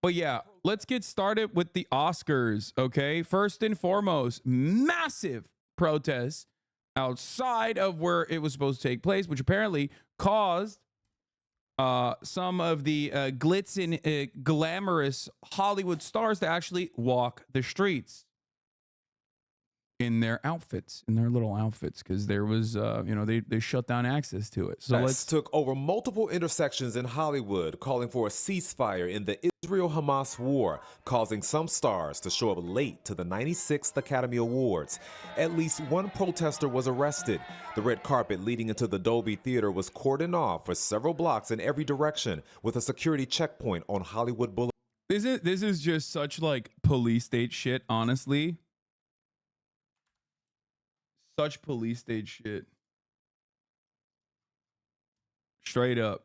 But yeah, let's get started with the Oscars, okay? First and foremost, massive protests outside of where it was supposed to take place, which apparently caused some of the glitz and glamorous Hollywood stars to actually walk the streets in their outfits, in their little outfits, because there was, they shut down access to it. So let's took over multiple intersections in Hollywood, calling for a ceasefire in the Israel-Hamas war, causing some stars to show up late to the 96th Academy Awards. At least one protester was arrested. The red carpet leading into the Dolby Theater was cordoned off for several blocks in every direction, with a security checkpoint on Hollywood Boulevard. This is just such like police state shit, honestly. Such police state shit. Straight up.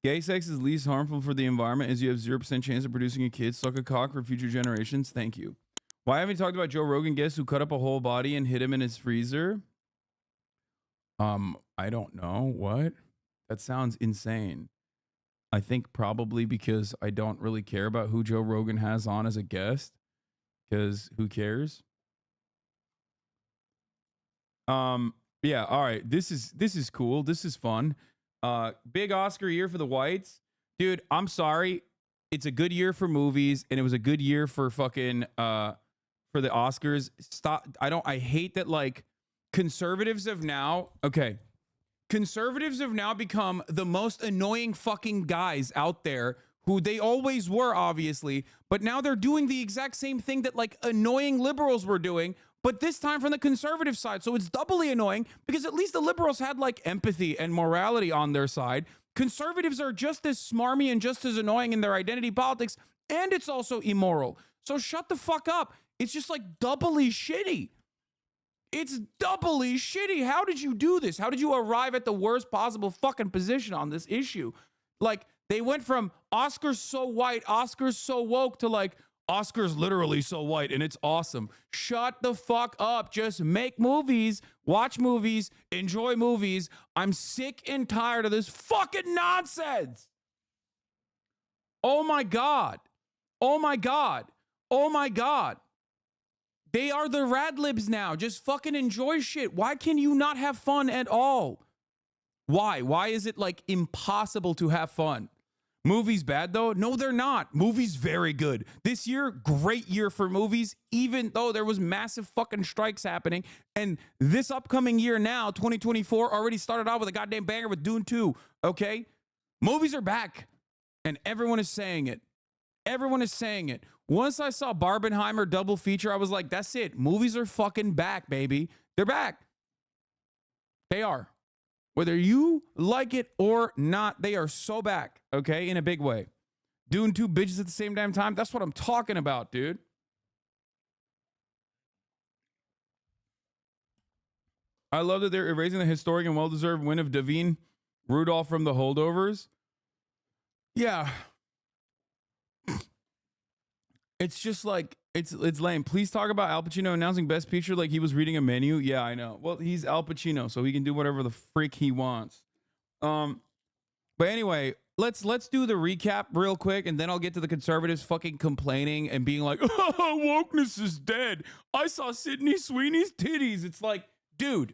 Gay sex is least harmful for the environment as you have 0% chance of producing a kid. Suck a cock for future generations. Thank you. Why haven't you talked about Joe Rogan guest who cut up a whole body and hid him in his freezer? I don't know. What? That sounds insane. I think probably because I don't really care about who Joe Rogan has on as a guest. Because who cares? Yeah, all right. This is cool. This is fun. Big Oscar year for the whites. Dude, I'm sorry. It's a good year for movies, and it was a good year for fucking for the Oscars. Stop. I hate that like conservatives have now become the most annoying fucking guys out there, who they always were, obviously, but now they're doing the exact same thing that like annoying liberals were doing, but this time from the conservative side. So it's doubly annoying because at least the liberals had like empathy and morality on their side. Conservatives are just as smarmy and just as annoying in their identity politics, and it's also immoral. So shut the fuck up. It's just like doubly shitty. It's doubly shitty. How did you do this? How did you arrive at the worst possible fucking position on this issue? Like, they went from Oscars so white, Oscars so woke, to like, Oscars literally so white, and it's awesome. Shut the fuck up. Just make movies, watch movies, enjoy movies. I'm sick and tired of this fucking nonsense. Oh my God. Oh my God. Oh my God. They are the rad libs now. Just fucking enjoy shit. Why can you not have fun at all? Why? Why is it like impossible to have fun? Movies bad though? No, they're not. Movies very good. This year, great year for movies, even though there was massive fucking strikes happening. And this upcoming year now, 2024, already started out with a goddamn banger with Dune 2, okay? Movies are back, and everyone is saying it. Everyone is saying it. Once I saw Barbenheimer double feature, I was like, that's it. Movies are fucking back, baby. They're back. They are. Whether you like it or not, they are so back, okay, in a big way. Doing two bitches at the same damn time, that's what I'm talking about, dude. I love that they're erasing the historic and well-deserved win of Davine Rudolph from the Holdovers. Yeah. It's just like, it's lame. Please talk about Al Pacino announcing Best Picture like he was reading a menu. Yeah, I know. Well, he's Al Pacino, so he can do whatever the freak he wants. But anyway, let's do the recap real quick, and then I'll get to the conservatives fucking complaining and being like, oh, wokeness is dead. I saw Sydney Sweeney's titties. It's like, dude.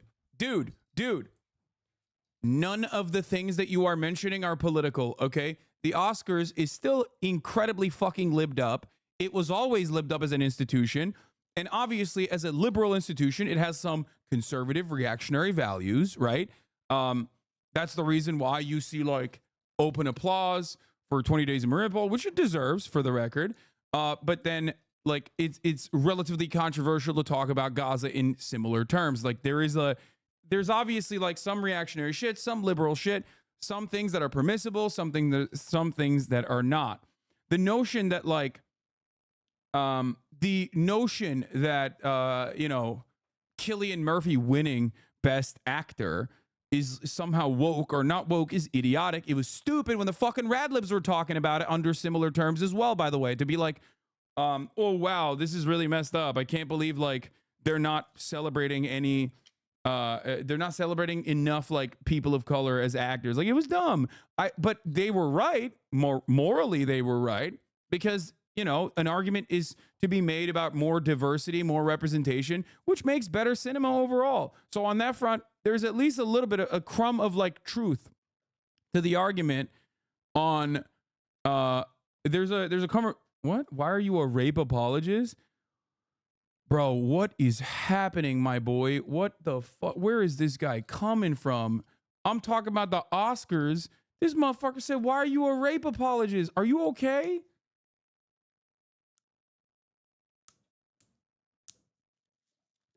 None of the things that you are mentioning are political, okay? The Oscars is still incredibly fucking libbed up. It was always lived up as an institution. And obviously, as a liberal institution, it has some conservative reactionary values, right? That's the reason why you see like open applause for 20 Days of Mariupol, which it deserves for the record. But then like it's relatively controversial to talk about Gaza in similar terms. Like there's obviously like some reactionary shit, some liberal shit, some things that are permissible, some things that are not. The notion that like Cillian Murphy winning Best Actor is somehow woke or not woke is idiotic. It was stupid when the fucking Radlibs were talking about it under similar terms as well, by the way, to be like, oh, wow, this is really messed up. I can't believe like they're not celebrating enough like people of color as actors. Like it was dumb. But they were right. Morally, they were right. because, you know, an argument is to be made about more diversity, more representation, which makes better cinema overall. So on that front, there's at least a little bit of a crumb of like truth to the argument on there's a what? Why are you a rape apologist? Bro, what is happening, my boy? What the fuck? Where is this guy coming from? I'm talking about the Oscars. This motherfucker said, why are you a rape apologist? Are you okay?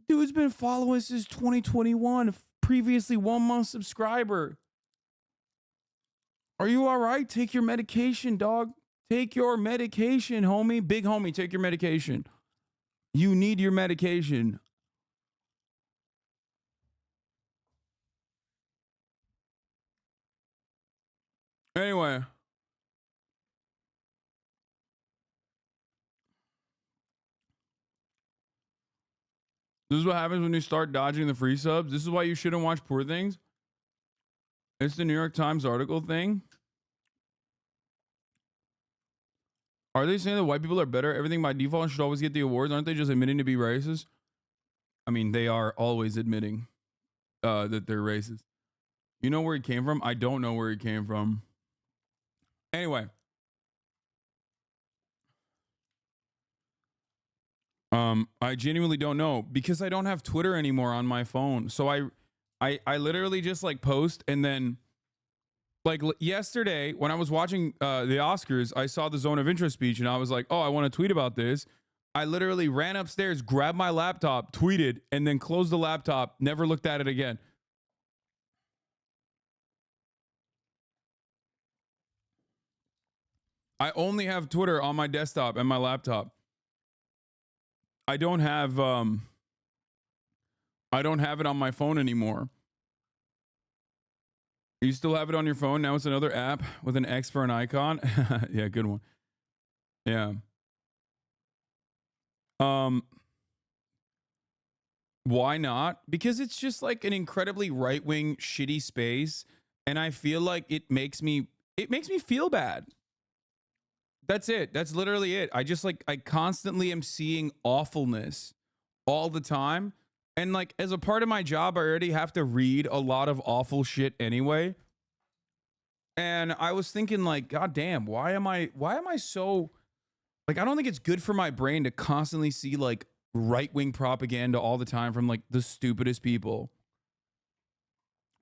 Dude's been following since 2021, previously 1 month subscriber. Are you all right? Take your medication, dog. Take your medication, homie. Big homie, take your medication. You need your medication. Anyway. This is what happens when you start dodging the free subs. This is why you shouldn't watch Poor Things. It's the New York Times article thing. Are they saying that white people are better? Everything by default and should always get the awards? Aren't they just admitting to be racist? I mean, they are always admitting that they're racist. You know where he came from? I don't know where he came from. Anyway. I genuinely don't know because I don't have Twitter anymore on my phone. So I literally just like post, and then like yesterday when I was watching the Oscars, I saw the zone of interest speech and I was like, oh, I want to tweet about this. I literally ran upstairs, grabbed my laptop, tweeted, and then closed the laptop, never looked at it again. I only have Twitter on my desktop and my laptop. I don't have it on my phone anymore. You still have it on your phone? Now it's another app with an X for an icon. Yeah, good one. Yeah. Why not? Because it's just like an incredibly right-wing shitty space, and I feel like it makes me feel bad. That's it. That's literally it. I constantly am seeing awfulness all the time. And like as a part of my job, I already have to read a lot of awful shit anyway. And I was thinking like, God damn, why am I so like, I don't think it's good for my brain to constantly see like right-wing propaganda all the time from like the stupidest people.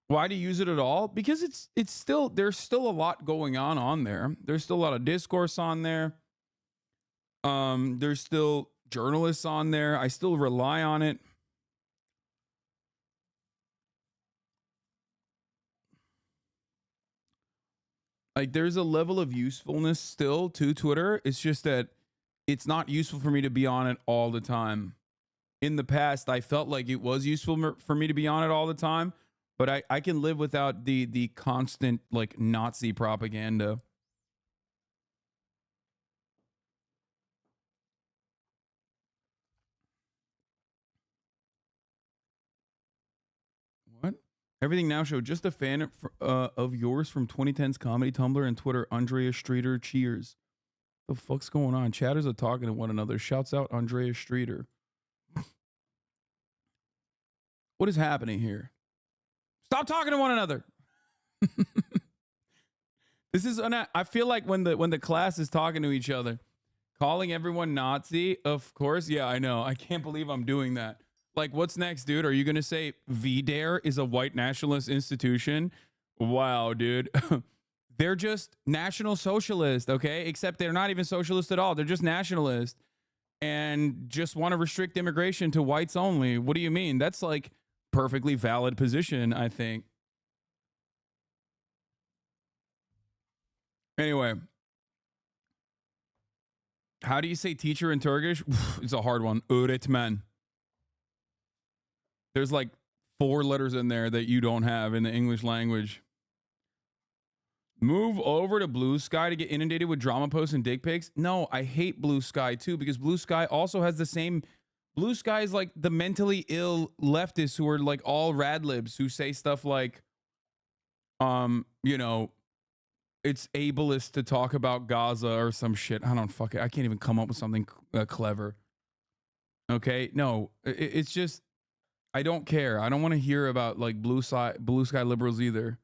Why do you use it at all? Because it's still, there's still a lot going on there. There's still a lot of discourse on there. There's still journalists on there. I still rely on it. Like there's a level of usefulness still to Twitter. It's just that it's not useful for me to be on it all the time. In the past, I felt like it was useful for me to be on it all the time. But I can live without the constant like Nazi propaganda. What? Everything now show just a fan of yours from 2010's comedy Tumblr and Twitter. Andrea Streeter, cheers. The fuck's going on? Chatters are talking to one another. Shouts out Andrea Streeter. What is happening here? Stop talking to one another. This is I feel like when the class is talking to each other, calling everyone Nazi, of course. Yeah, I know. I can't believe I'm doing that. Like, what's next, dude? Are you going to say VDARE is a white nationalist institution? Wow, dude. They're just national socialist, okay? Except they're not even socialist at all. They're just nationalist and just want to restrict immigration to whites only. What do you mean? That's like perfectly valid position, I think. Anyway, how do you say teacher in Turkish? It's a hard one. Öğretmen. There's like 4 letters in there that you don't have in the English language. Move over to Blue Sky to get inundated with drama posts and dick pics? No, I hate Blue Sky too, because Blue Sky also has the same. Blue Sky is like the mentally ill leftists who are like all rad libs who say stuff like, you know, it's ableist to talk about Gaza or some shit. I don't fuck it. I can't even come up with something clever. Okay, no, it's just I don't care. I don't want to hear about like blue sky liberals either.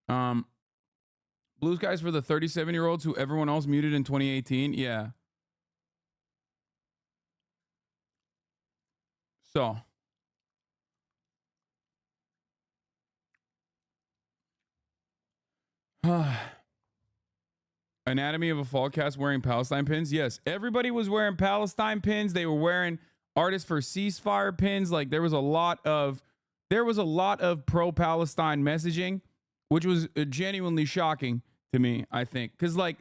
Blue skies for the 37-year-olds who everyone else muted in 2018. Yeah. So. Anatomy of a Fall cast wearing Palestine pins. Yes, everybody was wearing Palestine pins. They were wearing artists for ceasefire pins. Like there was a lot of pro-Palestine messaging, which was genuinely shocking to me, I think. Because like,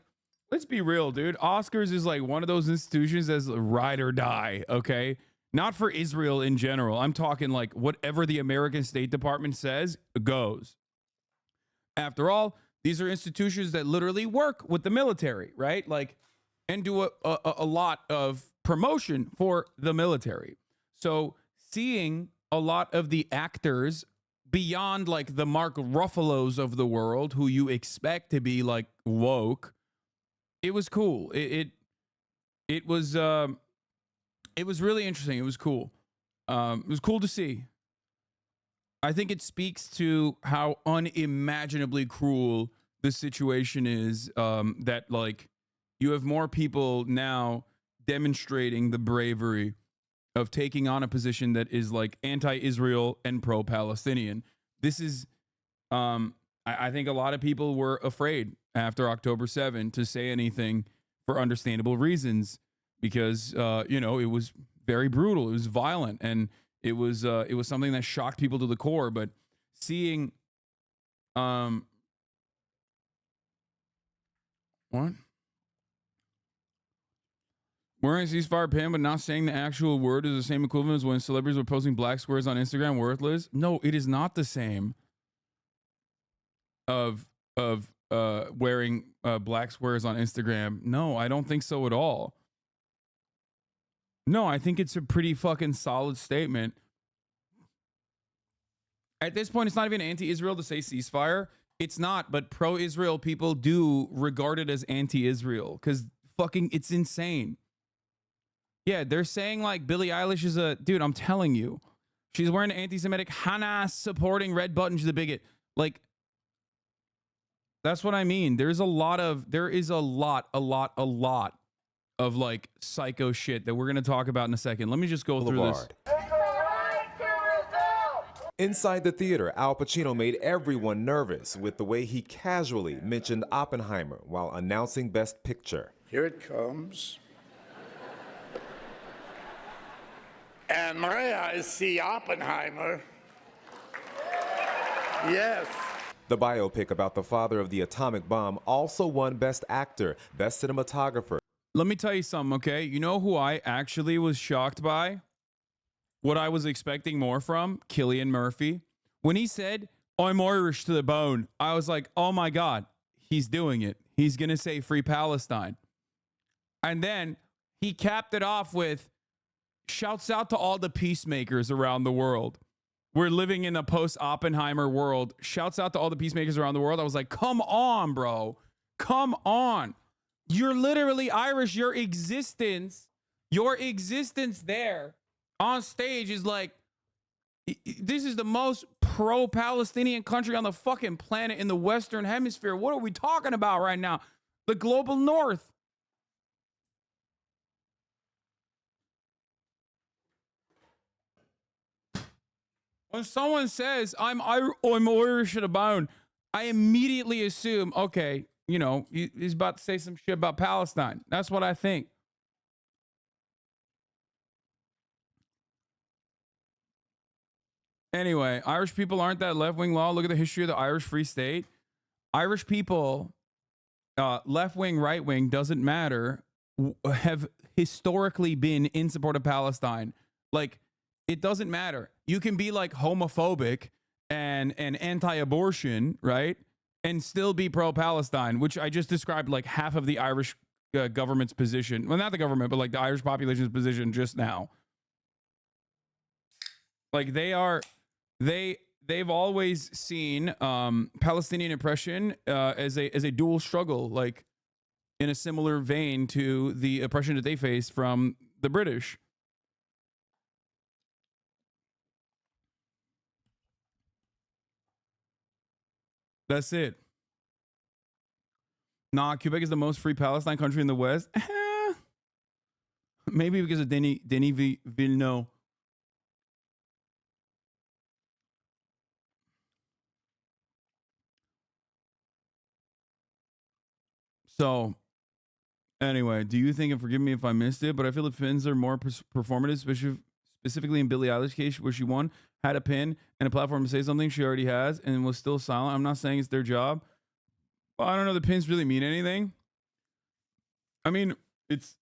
let's be real, dude. Oscars is like one of those institutions that's ride or die, okay? Not for Israel in general. I'm talking like whatever the American State Department says goes. After all, these are institutions that literally work with the military, right? Like, and do a lot of promotion for the military. So seeing a lot of the actors beyond like the Mark Ruffalos of the world, who you expect to be like woke, it was cool. It was really interesting. It was cool. It was cool to see. I think it speaks to how unimaginably cruel the situation is, that like you have more people now demonstrating the bravery of taking on a position that is like anti-Israel and pro-Palestinian. This is, I think a lot of people were afraid after October 7 to say anything for understandable reasons because, it was very brutal. It was violent and it was something that shocked people to the core. But seeing, what? Wearing a ceasefire pin, but not saying the actual word is the same equivalent as when celebrities were posting black squares on Instagram worthless. No, it is not the same. Of wearing black squares on Instagram. No, I don't think so at all. No, I think it's a pretty fucking solid statement. At this point, it's not even anti-Israel to say ceasefire. It's not, but pro-Israel people do regard it as anti-Israel because fucking it's insane. Yeah, they're saying like Billie Eilish is a dude. I'm telling you, she's wearing an anti-Semitic Hamas supporting red button. She's a bigot. Like, that's what I mean. There is a lot of like psycho shit that we're going to talk about in a second. Let me just go through this. Inside the theater, Al Pacino made everyone nervous with the way he casually mentioned Oppenheimer while announcing Best Picture. Here it comes. And my eyes see Oppenheimer. Yes. The biopic about the father of the atomic bomb also won Best Actor, Best Cinematographer. Let me tell you something, okay? You know who I actually was shocked by? What I was expecting more from? Cillian Murphy. When he said, I'm Irish to the bone, I was like, oh my God, he's doing it. He's going to say Free Palestine. And then he capped it off with, shouts out to all the peacemakers around the world. We're living in a post-Oppenheimer world. Shouts out to all the peacemakers around the world. I was like, come on, bro. Come on. You're literally Irish. Your existence there on stage is like, this is the most pro-Palestinian country on the fucking planet in the Western Hemisphere. What are we talking about right now? The global North. When someone says, I'm Irish to the bone, I immediately assume, okay, he's about to say some shit about Palestine. That's what I think. Anyway, Irish people aren't that left-wing law. Look at the history of the Irish Free State. Irish people, left-wing, right-wing, doesn't matter, have historically been in support of Palestine. Like, it doesn't matter. You can be like homophobic and anti-abortion, right? And still be pro-Palestine, which I just described like half of the Irish government's position. Well, not the government, but like the Irish population's position just now. Like they they've always seen Palestinian oppression as a dual struggle, like in a similar vein to the oppression that they faced from the British. That's it. Nah, Quebec is the most free Palestine country in the West. Maybe because of Denis Villeneuve. So, anyway, do you think, and forgive me if I missed it, but I feel the pins are more performative, specifically in Billie Eilish's case, where she won, had a pin and a platform to say something she already has, and was still silent. I'm not saying it's their job. But I don't know. The pins really mean anything. I mean, it's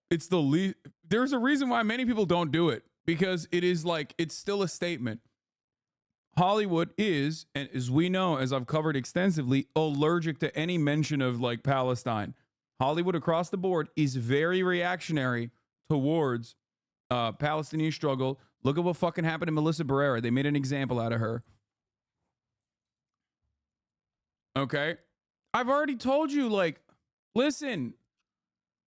the least. There's a reason why many people don't do it, because it is like, it's still a statement. Hollywood is, and as we know, as I've covered extensively, allergic to any mention of like Palestine. Hollywood across the board is very reactionary towards Palestinian struggle. Look at what fucking happened to Melissa Barrera. They made an example out of her. Okay? I've already told you, like, listen,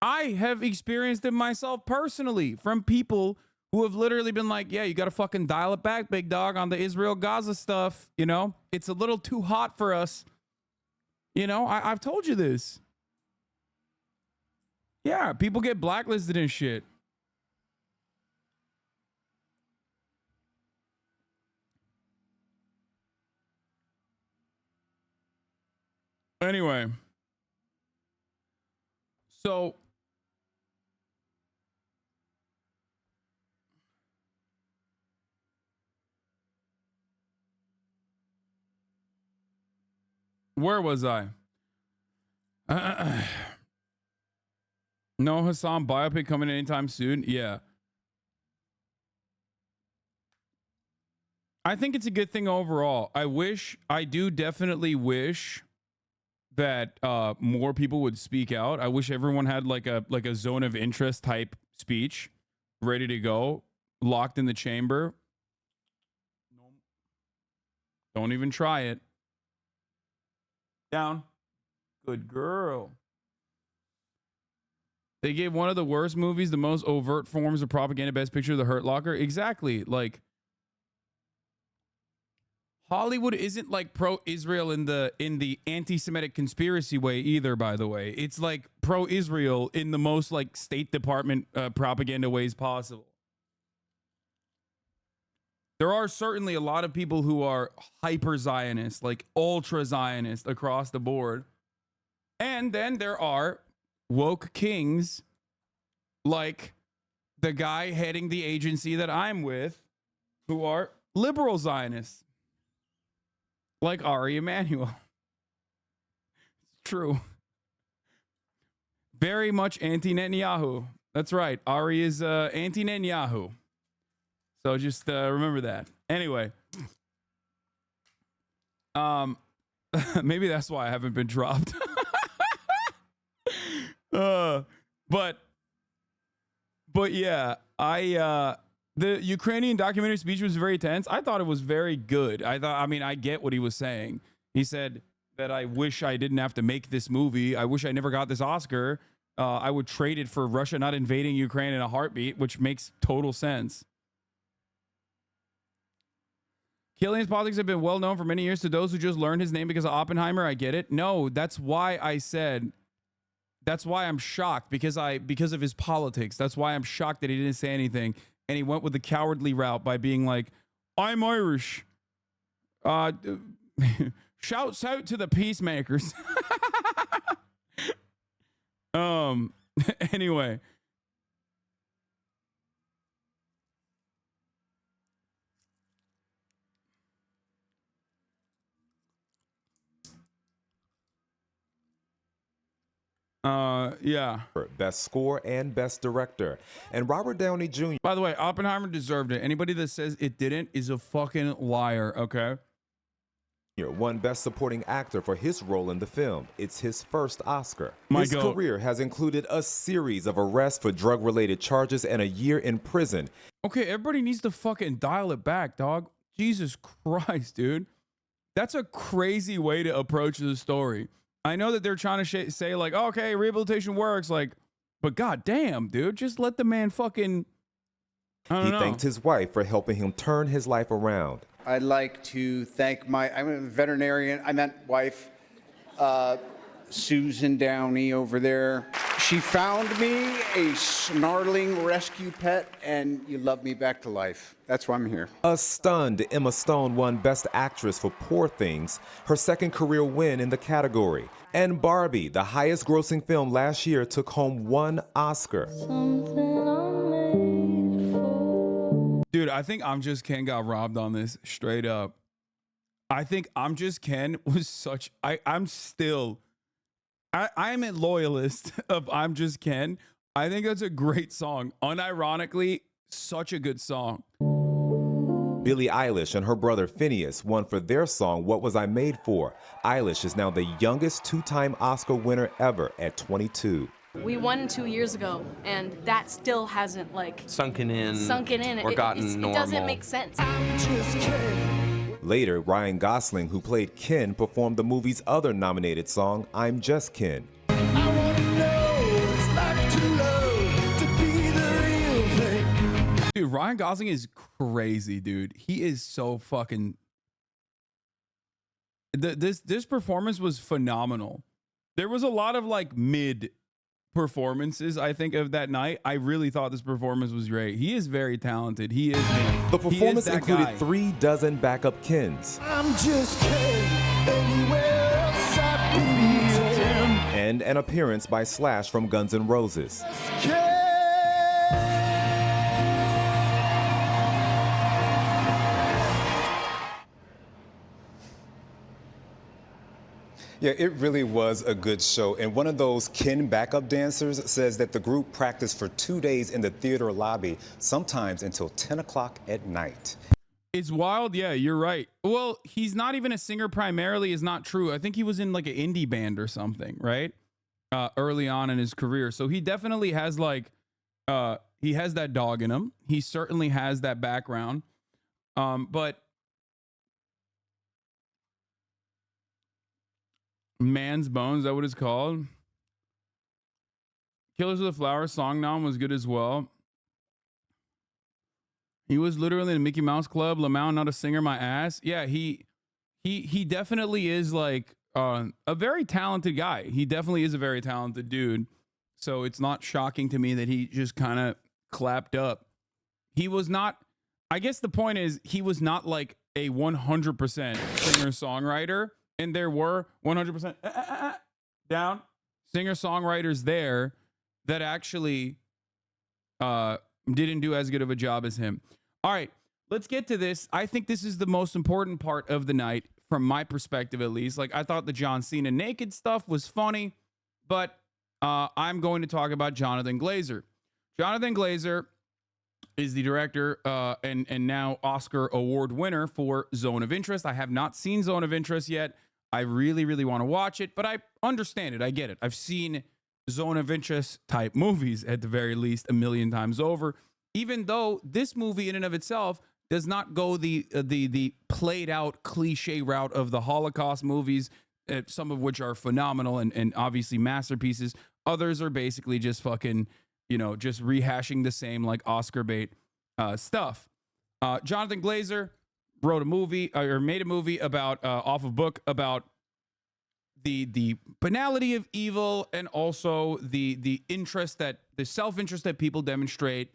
I have experienced it myself personally from people who have literally been like, yeah, you got to fucking dial it back, big dog, on the Israel-Gaza stuff. You know, it's a little too hot for us. You know, I've told you this. Yeah, people get blacklisted and shit. Anyway. So where was I? No Hasan biopic coming anytime soon. Yeah. I think it's a good thing overall. I do definitely wish that more people would speak out. I wish everyone had like a zone of interest type speech ready to go, locked in the chamber. Don't even try it. Down. Good girl. They gave one of the worst movies the most overt forms of propaganda Best Picture, The Hurt Locker. Exactly. Like, Hollywood isn't like pro-Israel in the anti-Semitic conspiracy way either, by the way. It's like pro-Israel in the most like State Department propaganda ways possible. There are certainly a lot of people who are hyper-Zionist, like ultra-Zionist across the board. And then there are woke kings like the guy heading the agency that I'm with who are liberal Zionists. Like Ari Emanuel. It's true. Very much anti-Netanyahu. That's right. Ari is anti-Netanyahu. So just remember that. Anyway. Maybe that's why I haven't been dropped. But yeah, the Ukrainian documentary speech was very tense. I thought it was very good. I get what he was saying. He said that I wish I didn't have to make this movie. I wish I never got this Oscar. I would trade it for Russia not invading Ukraine in a heartbeat, which makes total sense. Killian's politics have been well known for many years to those who just learned his name because of Oppenheimer. I get it. No, that's why I said, that's why I'm shocked because of his politics. That's why I'm shocked that he didn't say anything. And he went with the cowardly route by being like, I'm Irish. Shouts out to the peacemakers. Anyway. Yeah. Best score and best director. And Robert Downey Jr. By the way, Oppenheimer deserved it. Anybody that says it didn't is a fucking liar, okay? won Best Supporting Actor for his role in the film. It's his first Oscar. My his career has included a series of arrests for drug-related charges and a year in prison. Okay, everybody needs to fucking dial it back, dog. Jesus Christ, dude. That's a crazy way to approach the story. I know that they're trying to say like, okay, rehabilitation works, like, but goddamn, dude, just let the man fucking. I don't He know. thanked his wife for helping him turn his life around. I'd like to thank I'm a veterinarian, I meant wife, Susan Downey over there. She found me a snarling rescue pet, and you love me back to life. That's why I'm here. A stunned Emma Stone won Best Actress for Poor Things, her second career win in the category. And Barbie, the highest grossing film last year, took home 1 Oscar. Dude, I think I'm Just Ken got robbed on this, straight up. I think I'm Just Ken was such, I'm a loyalist of I'm Just Ken. I think that's a great song. Unironically, such a good song. Billie Eilish and her brother Phineas won for their song What Was I Made For? Eilish is now the youngest 2-time Oscar winner ever at 22. We won 2 years ago, and that still hasn't sunken in or It gotten normal. It doesn't make sense. Later, Ryan Gosling, who played Ken, performed the movie's other nominated song, I'm Just Ken. Dude, Ryan Gosling is crazy, dude. He is so fucking. This performance was phenomenal. There was a lot of like mid performances, I think, of that night. I really thought this performance was great. He is very talented. He is. The performance included guy. 3 dozen backup Kens. I'm just Ken, anywhere else I And an appearance by Slash from Guns N' Roses. Yeah, it really was a good show. And one of those Ken backup dancers says that the group practiced for 2 days in the theater lobby, sometimes until 10 o'clock at night. It's wild. Yeah, you're right. Well, he's not even a singer primarily is not true. I think he was in like an indie band or something, right? Early on in his career. So he definitely has like, he has that dog in him. He certainly has that background. But Man's Bones, is that what it's called? Killers of the Flower Song Nom was good as well. He was literally in the Mickey Mouse Club. Lamau, not a singer, my ass. Yeah, he definitely is like a very talented guy. He definitely is a very talented dude. So it's not shocking to me that he just kind of clapped up. He was not, I guess the point is, he was not like a 100% singer-songwriter. And there were 100% down singer-songwriters there that actually didn't do as good of a job as him. All right, let's get to this. I think this is the most important part of the night, from my perspective at least. Like, I thought the John Cena naked stuff was funny, but I'm going to talk about Jonathan Glazer. Jonathan Glazer is the director and now Oscar award winner for Zone of Interest. I have not seen Zone of Interest yet. I really, really want to watch it, but I understand it. I get it. I've seen Zone of Interest type movies at the very least 1,000,000 times over, even though this movie in and of itself does not go the played out cliche route of the Holocaust movies, some of which are phenomenal and obviously masterpieces. Others are basically just fucking, just rehashing the same like Oscar bait stuff. Jonathan Glazer wrote a movie or made a movie about off a book about the banality of evil and also the self-interest that people demonstrate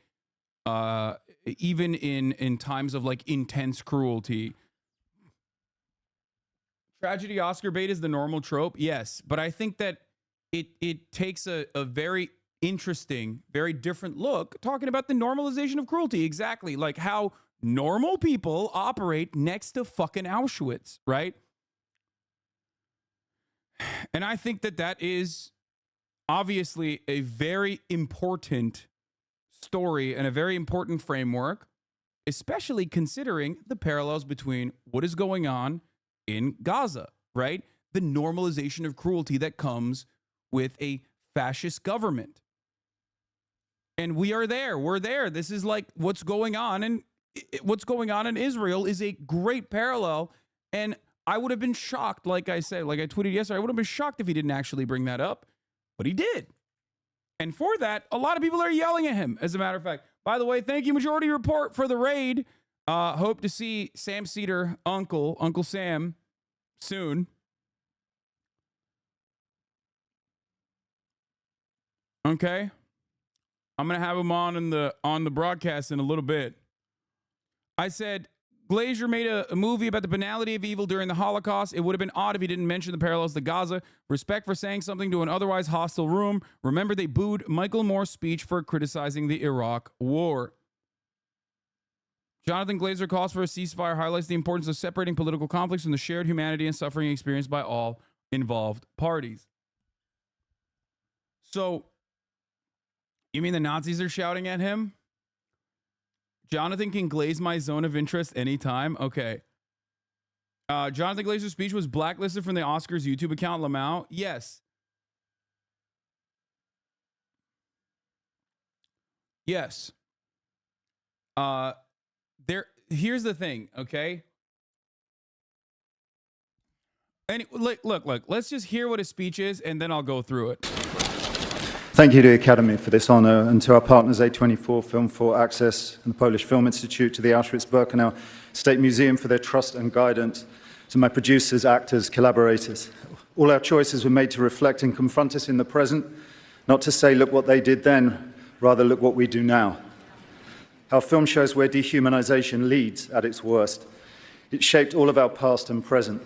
even in times of like intense cruelty. Tragedy Oscar bait is the normal trope, yes, but I think that it takes a very interesting, very different look talking about the normalization of cruelty. Exactly, like how normal people operate next to fucking Auschwitz, right? And I think that is obviously a very important story and a very important framework, especially considering the parallels between what is going on in Gaza, right? The normalization of cruelty that comes with a fascist government. And we are there. We're there. This is like what's going on. And what's going on in Israel is a great parallel. And I would have been shocked, like I said, like I tweeted yesterday, I would have been shocked if he didn't actually bring that up, but he did. And for that, a lot of people are yelling at him, as a matter of fact. By the way, thank you, Majority Report, for the raid. Hope to see Sam Cedar, Uncle Sam, soon. Okay. I'm going to have him on the broadcast in a little bit. I said, Glazer made a movie about the banality of evil during the Holocaust. It would have been odd if he didn't mention the parallels to Gaza. Respect for saying something to an otherwise hostile room. Remember, they booed Michael Moore's speech for criticizing the Iraq War. Jonathan Glazer calls for a ceasefire, highlights the importance of separating political conflicts from the shared humanity and suffering experienced by all involved parties. So, you mean the Nazis are shouting at him? Jonathan can glaze my zone of interest anytime. Okay. Jonathan Glazer's speech was blacklisted from the Oscars YouTube account, Lamau. Yes. Yes. Here's the thing, okay? Look. Let's just hear what his speech is, and then I'll go through it. Thank you to the Academy for this honor, and to our partners A24, Film for Access, and the Polish Film Institute, to the Auschwitz-Birkenau State Museum for their trust and guidance, to my producers, actors, collaborators. All our choices were made to reflect and confront us in the present, not to say, look what they did then, rather look what we do now. Our film shows where dehumanization leads at its worst. It shaped all of our past and present.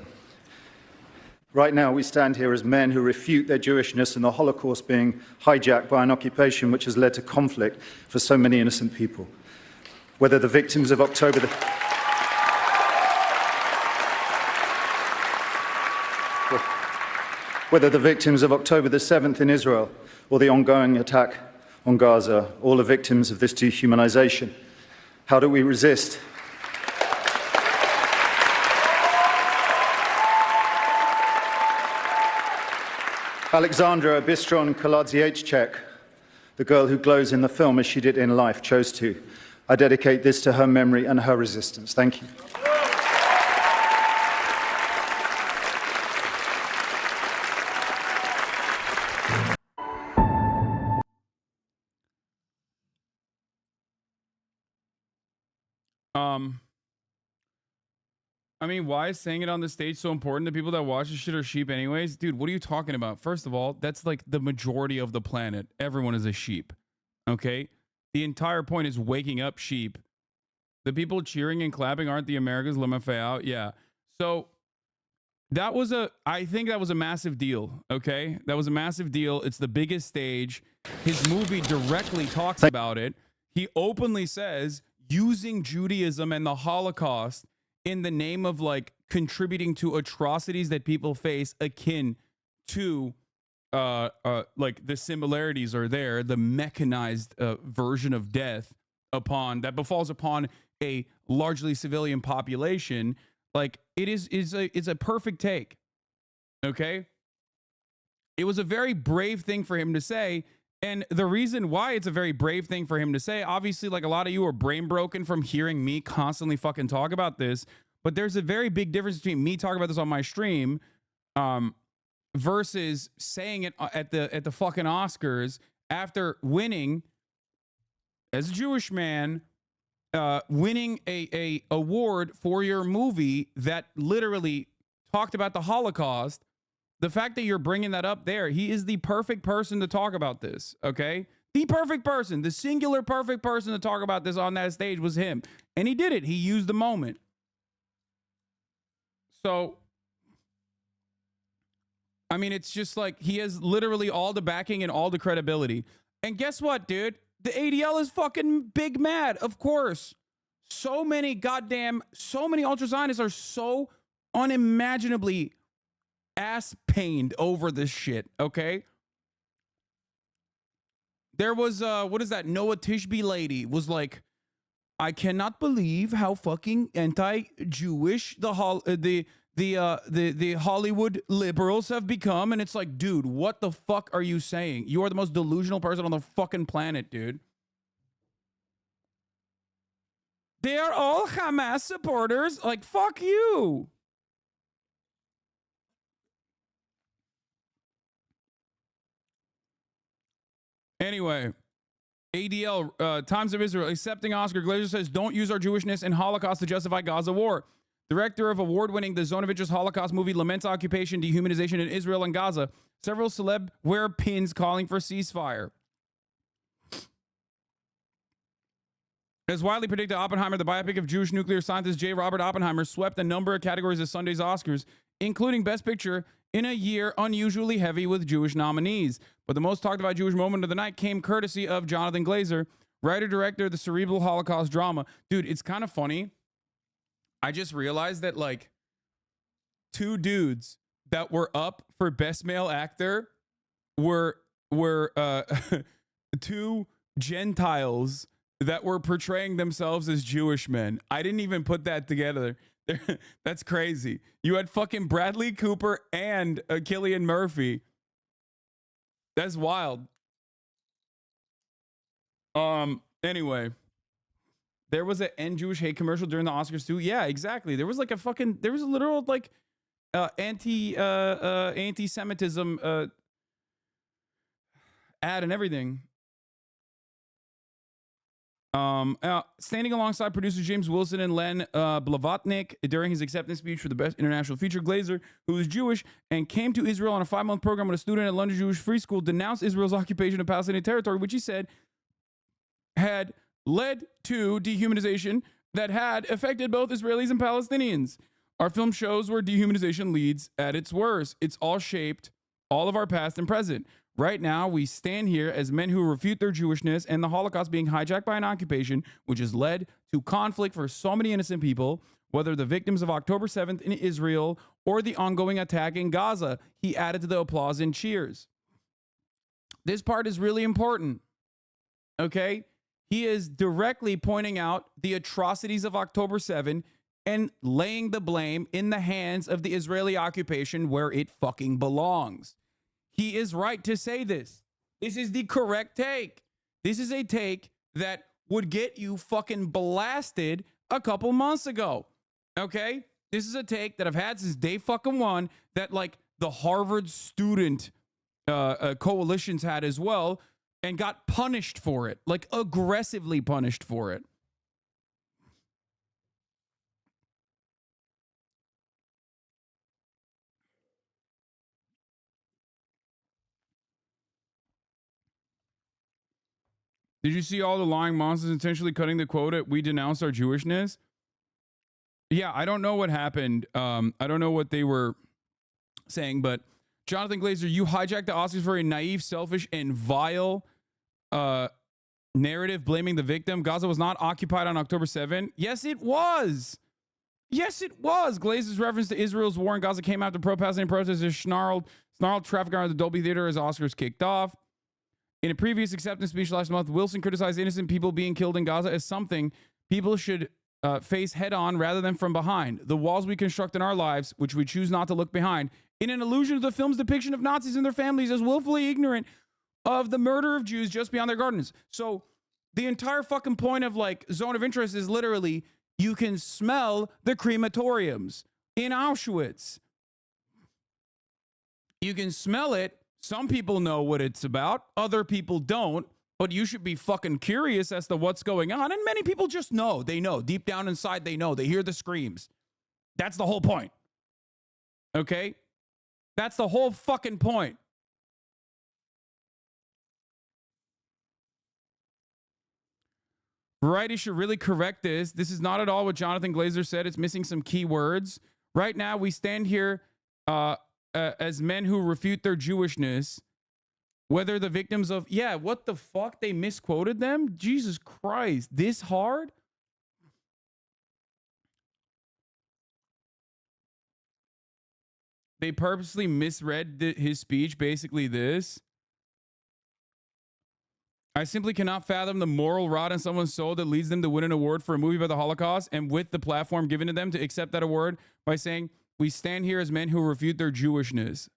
Right now, we stand here as men who refute their Jewishness and the Holocaust being hijacked by an occupation which has led to conflict for so many innocent people. Whether the victims of October the 7th in Israel, or the ongoing attack on Gaza, all are victims of this dehumanization. How do we resist? Alexandra Bistron-Kaladziejczak, the girl who glows in the film as she did in life, chose to. I dedicate this to her memory and her resistance. Thank you. I mean, why is saying it on the stage so important? The people that watch this shit are sheep anyways? Dude, what are you talking about? First of all, that's like the majority of the planet. Everyone is a sheep, okay? The entire point is waking up sheep. The people cheering and clapping aren't the Americans. Let me fay out. Yeah. So I think that was a massive deal, okay? That was a massive deal. It's the biggest stage. His movie directly talks about it. He openly says using Judaism and the Holocaust in the name of like contributing to atrocities that people face akin to like the similarities are there, the mechanized version of death that befalls upon a largely civilian population. Like it's a perfect take. Okay. It was a very brave thing for him to say. And the reason why it's a very brave thing for him to say, obviously, like a lot of you are brain broken from hearing me constantly fucking talk about this, but there's a very big difference between me talking about this on my stream versus saying it at the fucking Oscars after winning as a Jewish man, winning a award for your movie that literally talked about the Holocaust. The fact that you're bringing that up there, he is the perfect person to talk about this, okay? The perfect person, the singular perfect person to talk about this on that stage was him. And he did it. He used the moment. So, I mean, it's just like he has literally all the backing and all the credibility. And guess what, dude? The ADL is fucking big mad, of course. So many ultra-Zionists are so unimaginably ass-pained over this shit, okay? There was, what is that? Noah Tishby lady was like, I cannot believe how fucking anti-Jewish the Hollywood liberals have become. And it's like, dude, what the fuck are you saying? You are the most delusional person on the fucking planet, dude. They are all Hamas supporters. Like, fuck you. Anyway, ADL, Times of Israel, accepting Oscar. Glazer says, don't use our Jewishness and Holocaust to justify Gaza war. Director of award-winning The Zone of Interest Holocaust movie laments occupation, dehumanization in Israel and Gaza. Several celeb wear pins calling for ceasefire. As widely predicted, Oppenheimer, the biopic of Jewish nuclear scientist J. Robert Oppenheimer, swept a number of categories at Sunday's Oscars, including Best Picture, in a year unusually heavy with Jewish nominees. But the most talked about Jewish moment of the night came courtesy of Jonathan Glazer, writer-director of the cerebral Holocaust drama. Dude, it's kind of funny. I just realized that, like, two dudes that were up for Best Male Actor were two Gentiles that were portraying themselves as Jewish men. I didn't even put that together. That's crazy. You had fucking Bradley Cooper and Cillian Murphy. That's wild. Anyway, there was an end Jewish hate commercial during the Oscars too. Yeah, exactly. There was like there was a literal like anti-Semitism ad and everything. Standing alongside producer James Wilson and Len Blavatnik during his acceptance speech for the Best International Feature, Glazer, who is Jewish and came to Israel on a 5-month program with a student at London Jewish Free School, denounced Israel's occupation of Palestinian territory, which he said had led to dehumanization that had affected both Israelis and Palestinians. Our film shows where dehumanization leads at its worst. It's all shaped all of our past and present. Right now, we stand here as men who refute their Jewishness and the Holocaust being hijacked by an occupation, which has led to conflict for so many innocent people, whether the victims of October 7th in Israel or the ongoing attack in Gaza. He added to the applause and cheers. This part is really important, okay? He is directly pointing out the atrocities of October 7 and laying the blame in the hands of the Israeli occupation where it fucking belongs. He is right to say this. This is the correct take. This is a take that would get you fucking blasted a couple months ago. Okay? This is a take that I've had since day fucking one that like the Harvard student coalitions had as well and got punished for it, like aggressively punished for it. Did you see all the lying monsters intentionally cutting the quota? We denounce our Jewishness. Yeah, I don't know what happened. I don't know what they were saying, but Jonathan Glazer, you hijacked the Oscars for a naive, selfish, and vile narrative blaming the victim. Gaza was not occupied on October 7. Yes, it was. Yes, it was. Glazer's reference to Israel's war in Gaza came after pro-Palestinian protesters snarled traffic around the Dolby Theater as Oscars kicked off. In a previous acceptance speech last month, Wilson criticized innocent people being killed in Gaza as something people should face head-on rather than from behind. The walls we construct in our lives, which we choose not to look behind, in an allusion to the film's depiction of Nazis and their families as willfully ignorant of the murder of Jews just beyond their gardens. So the entire fucking point of like Zone of Interest is literally you can smell the crematoriums in Auschwitz. You can smell it. Some people know what it's about. Other people don't. But you should be fucking curious as to what's going on. And many people just know. They know. Deep down inside, they know. They hear the screams. That's the whole point. Okay? That's the whole fucking point. Variety should really correct this. This is not at all what Jonathan Glazer said. It's missing some key words. Right now, we stand here as men who refute their Jewishness, whether the victims of, yeah, what the fuck? They misquoted them? Jesus Christ, this hard? They purposely misread his speech, basically this. I simply cannot fathom the moral rot in someone's soul that leads them to win an award for a movie about the Holocaust and with the platform given to them to accept that award by saying, we stand here as men who refute their Jewishness.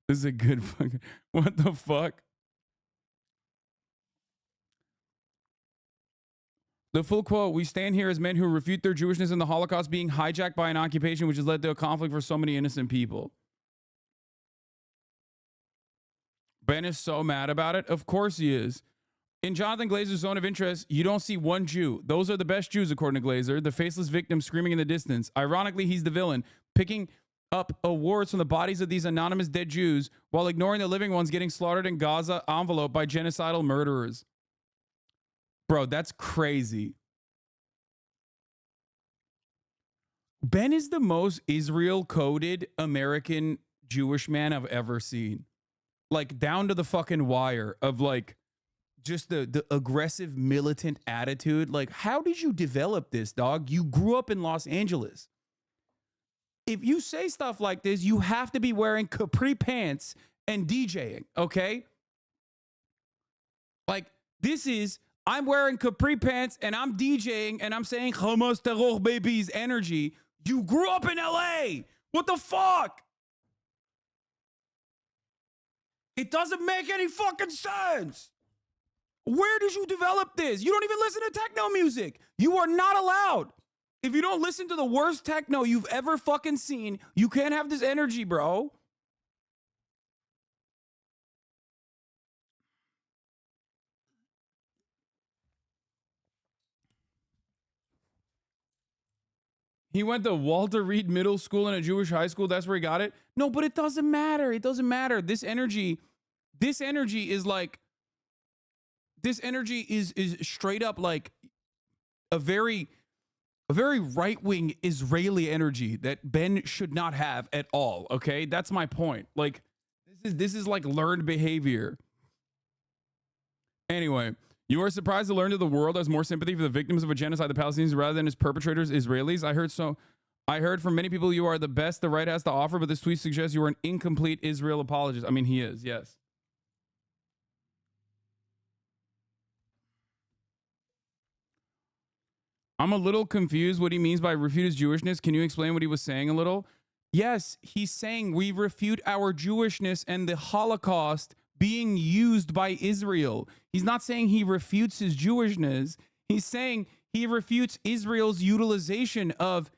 This is a good fucking... What the fuck? The full quote, we stand here as men who refute their Jewishness and the Holocaust being hijacked by an occupation which has led to a conflict for so many innocent people. Ben is so mad about it. Of course he is. In Jonathan Glazer's zone of interest, you don't see one Jew. Those are the best Jews, according to Glazer. The faceless victim screaming in the distance. Ironically, he's the villain, picking up awards from the bodies of these anonymous dead Jews while ignoring the living ones getting slaughtered in Gaza envelope by genocidal murderers. Bro, that's crazy. Ben is the most Israel-coded American Jewish man I've ever seen. Like, down to the fucking wire of, like, just the aggressive militant attitude. Like, how did you develop this, dog? You grew up in Los Angeles. If you say stuff like this, you have to be wearing capri pants and DJing, okay? Like, this is, I'm wearing capri pants and I'm DJing and I'm saying Hamas terror babies energy. You grew up in LA. What the fuck? It doesn't make any fucking sense. Where did you develop this? You don't even listen to techno music. You are not allowed. If you don't listen to the worst techno you've ever fucking seen, you can't have this energy, bro. He went to Walter Reed Middle School and a Jewish high school. That's where he got it. No, but it doesn't matter. It doesn't matter. This energy is like, this energy is straight up like a very right-wing Israeli energy that Ben should not have at all. Okay, that's my point. Like, this is like learned behavior. Anyway, you are surprised to learn that the world has more sympathy for the victims of a genocide, the Palestinians, rather than its perpetrators, Israelis. I heard from many people you are the best the right has to offer, but this tweet suggests you are an incomplete Israel apologist. I mean, he is, yes. I'm a little confused what he means by refute his Jewishness. Can you explain what he was saying a little? Yes, he's saying we refute our Jewishness and the Holocaust being used by Israel. He's not saying he refutes his Jewishness. He's saying he refutes Israel's utilization of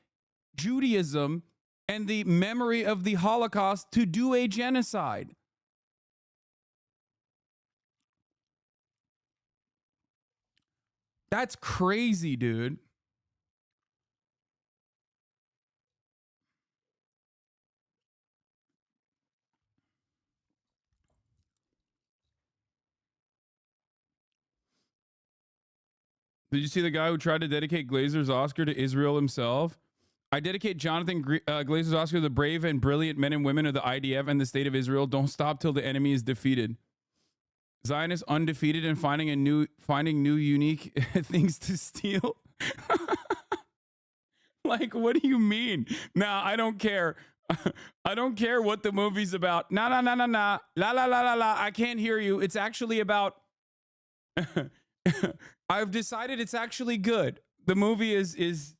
Judaism and the memory of the Holocaust to do a genocide. That's crazy, dude. Did you see the guy who tried to dedicate Glazer's Oscar to Israel himself? I dedicate Jonathan Glazer's Oscar to the brave and brilliant men and women of the IDF and the state of Israel. Don't stop till the enemy is defeated. Zionists undefeated and finding new unique things to steal. Like, what do you mean? Nah, I don't care. I don't care what the movie's about. Nah. La la la la la. I can't hear you. It's actually about. I've decided it's actually good. The movie is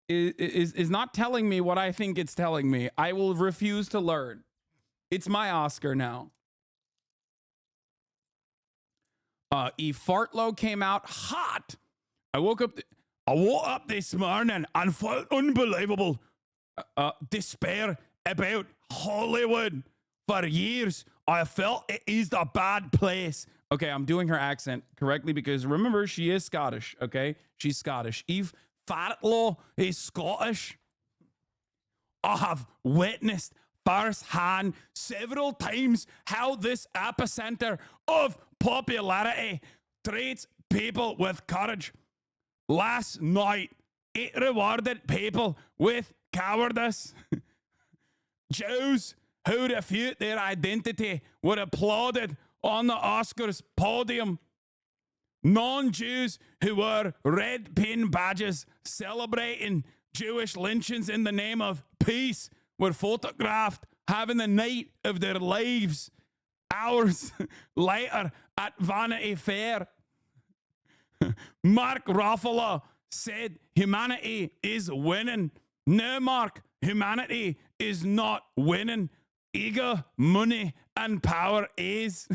not telling me what I think it's telling me. I will refuse to learn. It's my Oscar now. Fartlow came out hot. I woke up this morning and felt unbelievable despair about Hollywood. For years, I felt it is a bad place. Okay, I'm doing her accent correctly because remember, she is Scottish, okay? She's Scottish. Eve Fartlow is Scottish. I have witnessed firsthand several times how this epicenter of popularity treats people with courage. Last night, it rewarded people with cowardice. Jews who refute their identity were applauded on the Oscars podium. Non-Jews who wore red pin badges celebrating Jewish lynchings in the name of peace were photographed having the night of their lives. Hours later at Vanity Fair, Mark Ruffalo said humanity is winning. No, Mark, humanity is not winning. Ego, money, and power is.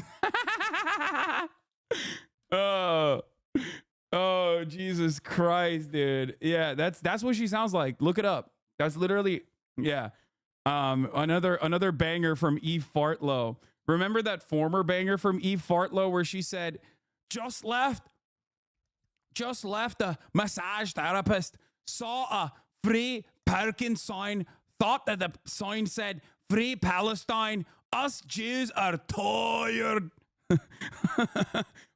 Oh, Oh, Jesus Christ, dude. Yeah, that's what she sounds like. Look it up. That's literally, yeah. Another banger from Eve Fartlow. Remember that former banger from Eve Fartlow where she said, just left a massage therapist, saw a free parking sign, thought that the sign said free Palestine. Us Jews are tired.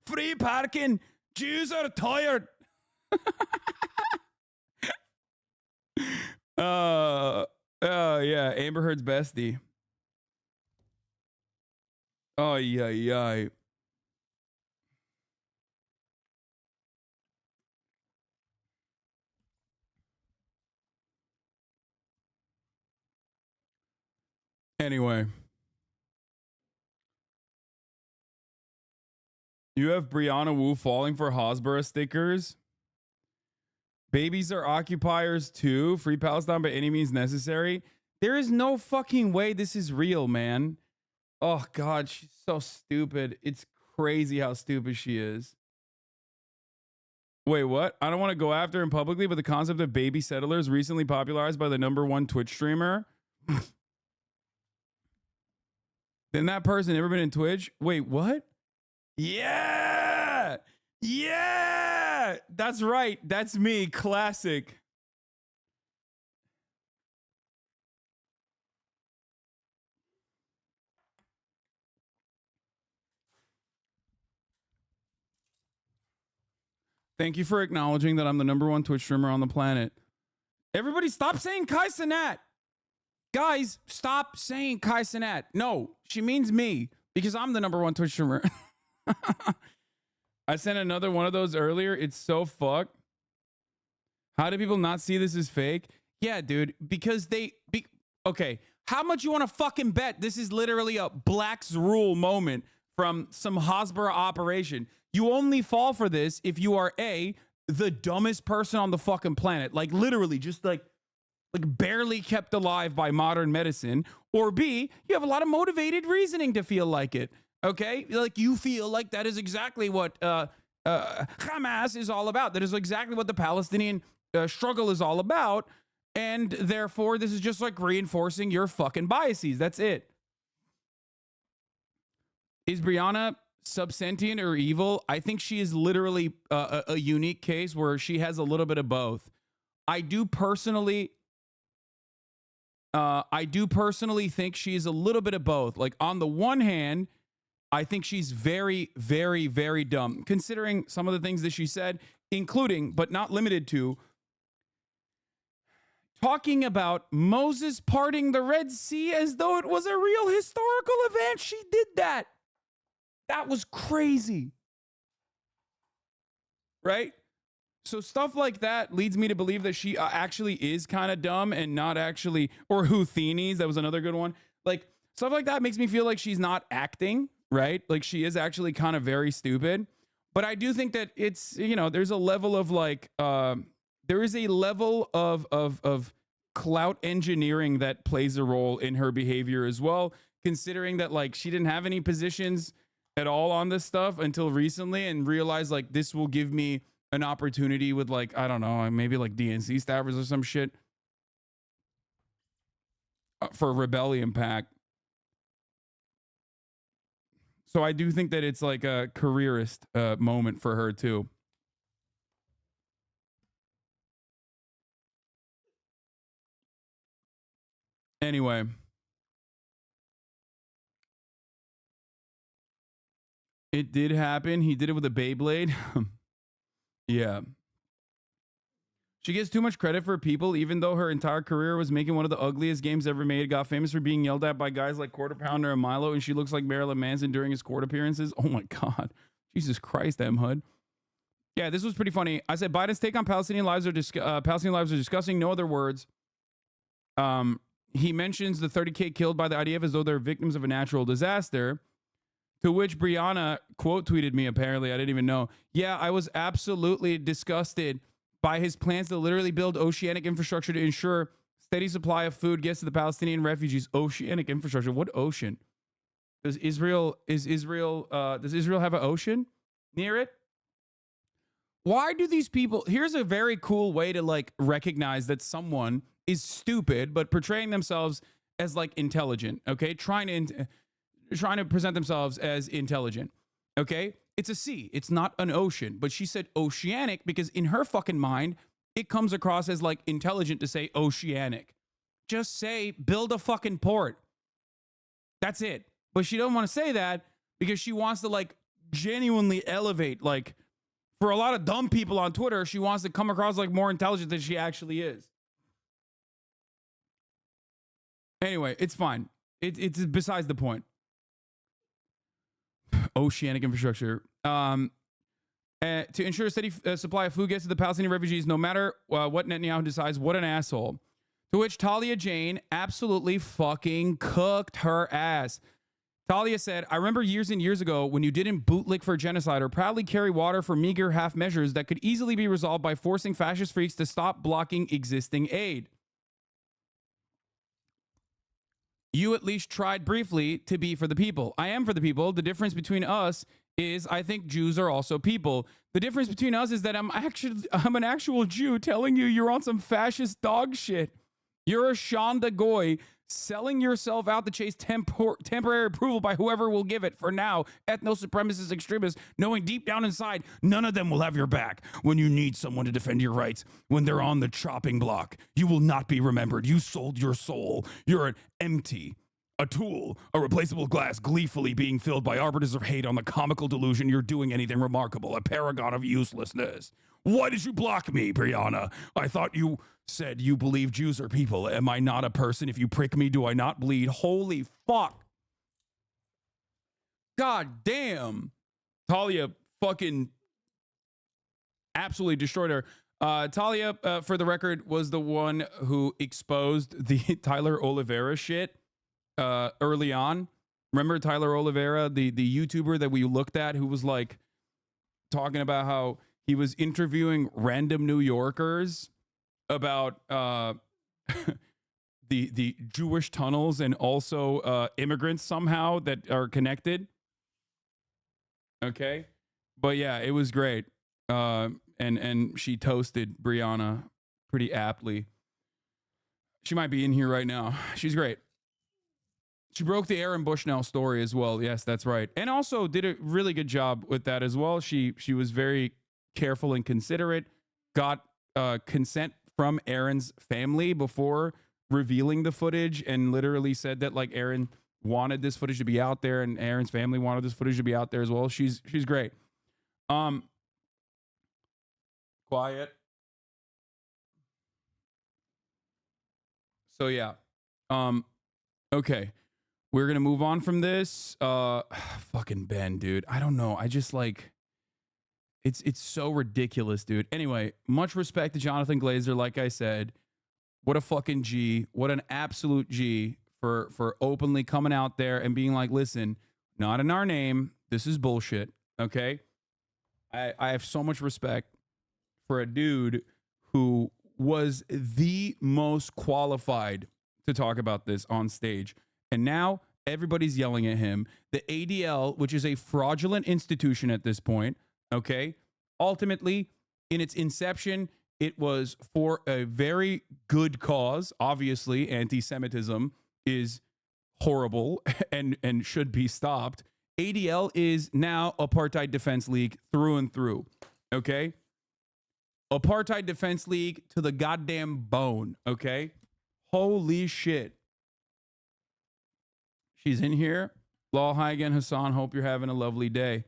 Free parking. Jews are tired. Yeah, Amber Heard's bestie. Oh, yeah. Anyway. You have Brianna Wu falling for Hasbara stickers. Babies are occupiers too. Free Palestine by any means necessary. There is no fucking way this is real, man. Oh, God, she's so stupid. It's crazy how stupid she is. Wait, what? I don't want to go after him publicly, but the concept of baby settlers recently popularized by the #1 Twitch streamer. Then that person never been in Twitch? Wait, what? Yeah! Yeah! That's right. That's me. Classic. Thank you for acknowledging that I'm the #1 Twitch streamer on the planet. Everybody stop saying Kai Cenat. Guys, stop saying Kai Cenat. No, she means me because I'm the #1 Twitch streamer. I sent another one of those earlier. It's so fucked. How do people not see this as fake? Yeah, dude, because okay, how much you want to fucking bet this is literally a Black's Rule moment from some Hasbara operation? You only fall for this if you are A, the dumbest person on the fucking planet, like literally just like barely kept alive by modern medicine, or B, you have a lot of motivated reasoning to feel like it. Okay, like you feel like that is exactly what Hamas is all about. That is exactly what the Palestinian struggle is all about, and therefore this is just like reinforcing your fucking biases. That's it. Is Brianna subsentient or evil? I think she is literally a unique case where she has a little bit of both. I do personally think she is a little bit of both. Like on the one hand, I think she's very, very, very dumb, considering some of the things that she said, including, but not limited to, talking about Moses parting the Red Sea as though it was a real historical event. She did that. That was crazy. Right? So stuff like that leads me to believe that she actually is kind of dumb and not actually, or Houthini's, that was another good one. Like stuff like that makes me feel like she's not acting, right? Like she is actually kind of very stupid. But I do think that it's, you know, there's a level of like, there is a level of clout engineering that plays a role in her behavior as well, considering that like she didn't have any positions at all on this stuff until recently and realized like this will give me an opportunity with like, I don't know, maybe like DNC staffers or some shit for Rebellion Pack. So I do think that it's like a careerist moment for her too. Anyway. It did happen. He did it with a Beyblade. Yeah. She gets too much credit for people, even though her entire career was making one of the ugliest games ever made. Got famous for being yelled at by guys like Quarter Pounder and Milo, and she looks like Marilyn Manson during his court appearances. Oh my God. Jesus Christ, M. Hood. Yeah, this was pretty funny. I said Biden's take on Palestinian lives are disgusting. No other words. He mentions the 30K killed by the IDF as though they're victims of a natural disaster. To which Brianna quote tweeted me, apparently. I didn't even know. Yeah, I was absolutely disgusted by his plans to literally build oceanic infrastructure to ensure steady supply of food gets to the Palestinian refugees. Oceanic infrastructure. What ocean? Does Israel have an ocean near it? Why do these people, here's a very cool way to like recognize that someone is stupid, but portraying themselves as like intelligent, okay? Trying to present themselves as intelligent, okay? It's a sea, it's not an ocean, but she said oceanic because in her fucking mind, it comes across as like intelligent to say oceanic. Just say, build a fucking port. That's it. But she doesn't want to say that because she wants to like genuinely elevate, like for a lot of dumb people on Twitter, she wants to come across like more intelligent than she actually is. Anyway, it's fine. It's besides the point. Oceanic infrastructure. To ensure a steady supply of food gets to the Palestinian refugees, no matter what Netanyahu decides. What an asshole. To which Talia Jane absolutely fucking cooked her ass. Talia said, I remember years and years ago when you didn't bootlick for genocide or proudly carry water for meager half measures that could easily be resolved by forcing fascist freaks to stop blocking existing aid. You at least tried briefly to be for the people. I am for the people. The difference between us is I think Jews are also people. The difference between us is that I'm an actual Jew telling you you're on some fascist dog shit. You're a Shonda Goy selling yourself out to chase temporary approval by whoever will give it. For now, ethno-supremacist extremists, knowing deep down inside, none of them will have your back when you need someone to defend your rights. When they're on the chopping block, you will not be remembered. You sold your soul. You're an empty, a tool, a replaceable glass, gleefully being filled by arbiters of hate on the comical delusion you're doing anything remarkable, a paragon of uselessness. Why did you block me, Brianna? I thought you said you believe Jews are people. Am I not a person? If you prick me, do I not bleed? Holy fuck. God damn. Talia fucking absolutely destroyed her. Talia, for the record, was the one who exposed the Tyler Oliveira shit early on. Remember Tyler Oliveira, the YouTuber that we looked at who was like talking about how he was interviewing random New Yorkers about the Jewish tunnels and also immigrants somehow that are connected. Okay, but yeah, it was great. And she toasted Brianna pretty aptly. She might be in here right now. She's great. She broke the Aaron Bushnell story as well. Yes, that's right. And also did a really good job with that as well. She was very careful and considerate, got consent from Aaron's family before revealing the footage, and literally said that like Aaron wanted this footage to be out there and Aaron's family wanted this footage to be out there as well. She's great. Quiet. So yeah. Okay. We're gonna move on from this. Fucking Ben, dude. I don't know. I just like it's so ridiculous, dude. Anyway, much respect to Jonathan Glazer, like I said. What a fucking G. What an absolute G for openly coming out there and being like, listen, not in our name. This is bullshit. Okay? I have so much respect for a dude who was the most qualified to talk about this on stage. And now everybody's yelling at him. The ADL, which is a fraudulent institution at this point, okay? Ultimately, in its inception, it was for a very good cause. Obviously, anti-Semitism is horrible and should be stopped. ADL is now Apartheid Defense League through and through, okay? Apartheid Defense League to the goddamn bone, okay? Holy shit. She's in here. Law, hi again, Hasan. Hope you're having a lovely day.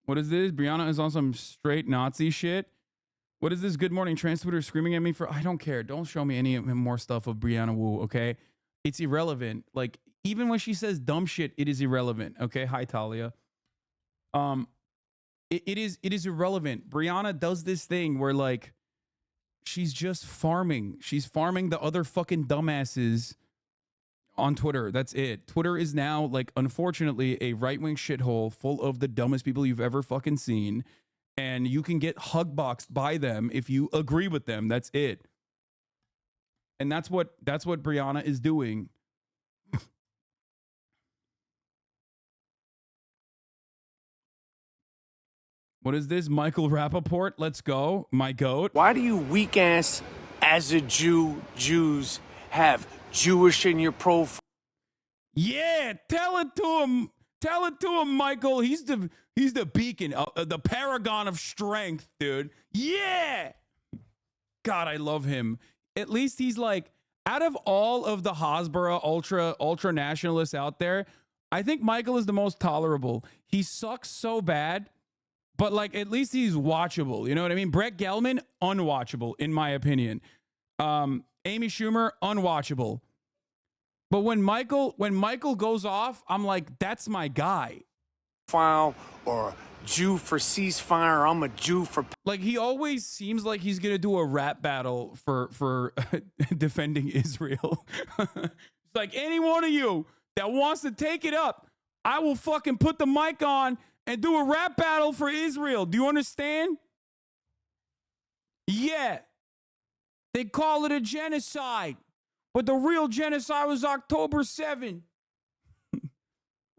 What is this? Brianna is on some straight Nazi shit. What is this? Good morning, trans Twitter screaming at me for... I don't care. Don't show me any more stuff of Brianna Wu, okay? It's irrelevant. Like, even when she says dumb shit, it is irrelevant, okay? Hi, Talia. It is irrelevant. Brianna does this thing where, like, she's just farming. She's farming the other fucking dumbasses on Twitter. That's it. Twitter is now, like, unfortunately, a right-wing shithole full of the dumbest people you've ever fucking seen. And you can get hugboxed by them if you agree with them. That's it. And that's what Brianna is doing. What is this? Michael Rappaport? Let's go. My goat. Why do you weak ass as a Jews have Jewish in your profile? Yeah, tell it to him. Tell it to him, Michael. He's the beacon, the paragon of strength, dude. Yeah. God, I love him. At least he's like, out of all of the Hasbara ultra nationalists out there, I think Michael is the most tolerable. He sucks so bad, but like at least he's watchable. You know what I mean? Brett Gelman, unwatchable in my opinion. Amy Schumer, unwatchable. But when Michael goes off, I'm like, that's my guy. File or Jew for ceasefire. I'm a Jew for. Like he always seems like he's gonna do a rap battle for defending Israel. It's like any one of you that wants to take it up, I will fucking put the mic on and do a rap battle for Israel. Do you understand? Yeah. They call it a genocide, but the real genocide was October 7th.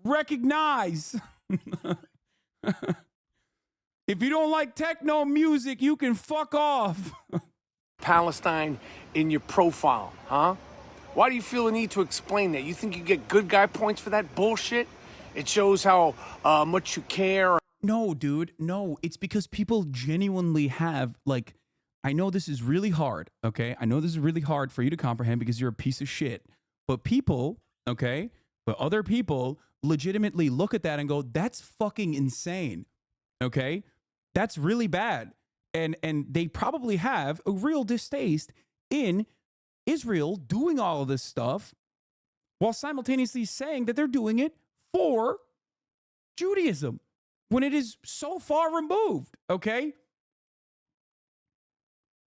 Recognize. If you don't like techno music, you can fuck off. Palestine in your profile, huh? Why do you feel the need to explain that? You think you get good guy points for that bullshit? It shows how much you care. No, dude. No, it's because people genuinely have, like, I know this is really hard, okay? I know this is really hard for you to comprehend because you're a piece of shit. But people, okay? But other people legitimately look at that and go, that's fucking insane, okay? That's really bad. And they probably have a real distaste in Israel doing all of this stuff while simultaneously saying that they're doing it for Judaism when it is so far removed, okay?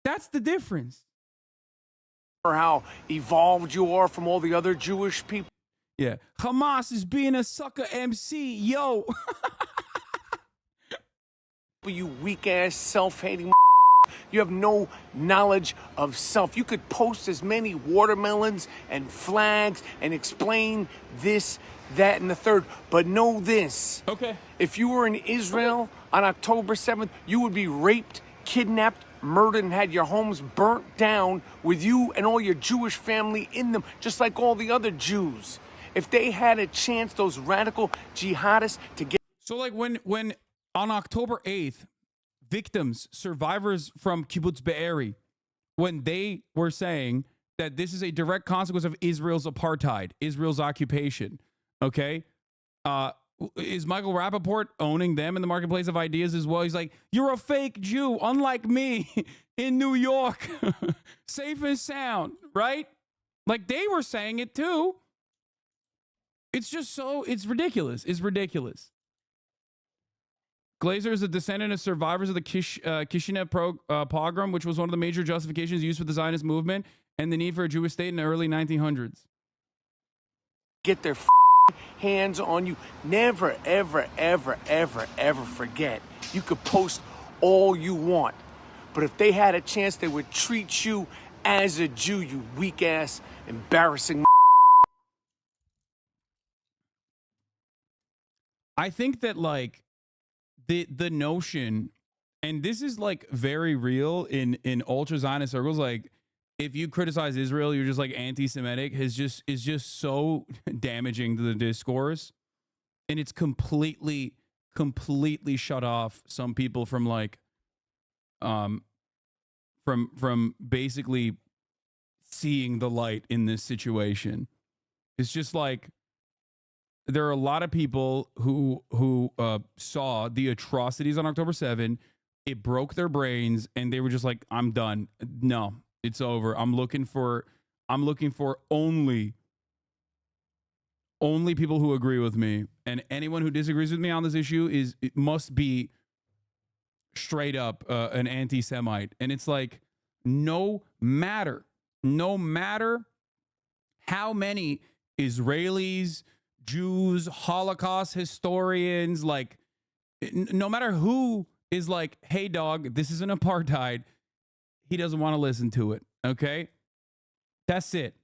That's the difference. Or how evolved you are from all the other Jewish people. Yeah. Hamas is being a sucker MC, yo. You weak ass self-hating. You have no knowledge of self. You could post as many watermelons and flags and explain this, that, and the third. But know this. Okay. If you were in Israel on October 7th, you would be raped, kidnapped, murdered, and had your homes burnt down with you and all your Jewish family in them, just like all the other Jews. If they had a chance, those radical jihadists, to get... So like when on October 8th, victims, survivors from Kibbutz Be'eri, when they were saying that this is a direct consequence of Israel's apartheid, Israel's occupation, okay? Is Michael Rappaport owning them in the marketplace of ideas as well? He's like, you're a fake Jew, unlike me in New York, safe and sound, right? Like they were saying it too. It's just so, it's ridiculous. It's ridiculous. Glazer is a descendant of survivors of the Kishinev pogrom, which was one of the major justifications used for the Zionist movement and the need for a Jewish state in the early 1900s. Get their hands on you. Never, ever, ever, ever, ever forget. You could post all you want, but if they had a chance, they would treat you as a Jew, you weak ass, embarrassing. I think that like the notion, and this is like very real in ultra Zionist circles, like if you criticize Israel, you're just like anti-Semitic, is just so damaging to the discourse, and it's completely shut off some people from like from basically seeing the light in this situation. It's just like there are a lot of people who saw the atrocities on October 7. It broke their brains, and they were just like, "I'm done. No, it's over. I'm looking for only people who agree with me, and anyone who disagrees with me on this issue it must be straight up an anti-Semite." And it's like, no matter how many Israelis, Jews, Holocaust historians, like no matter who is like, hey dog, this is an apartheid, he doesn't want to listen to it. Okay, that's it.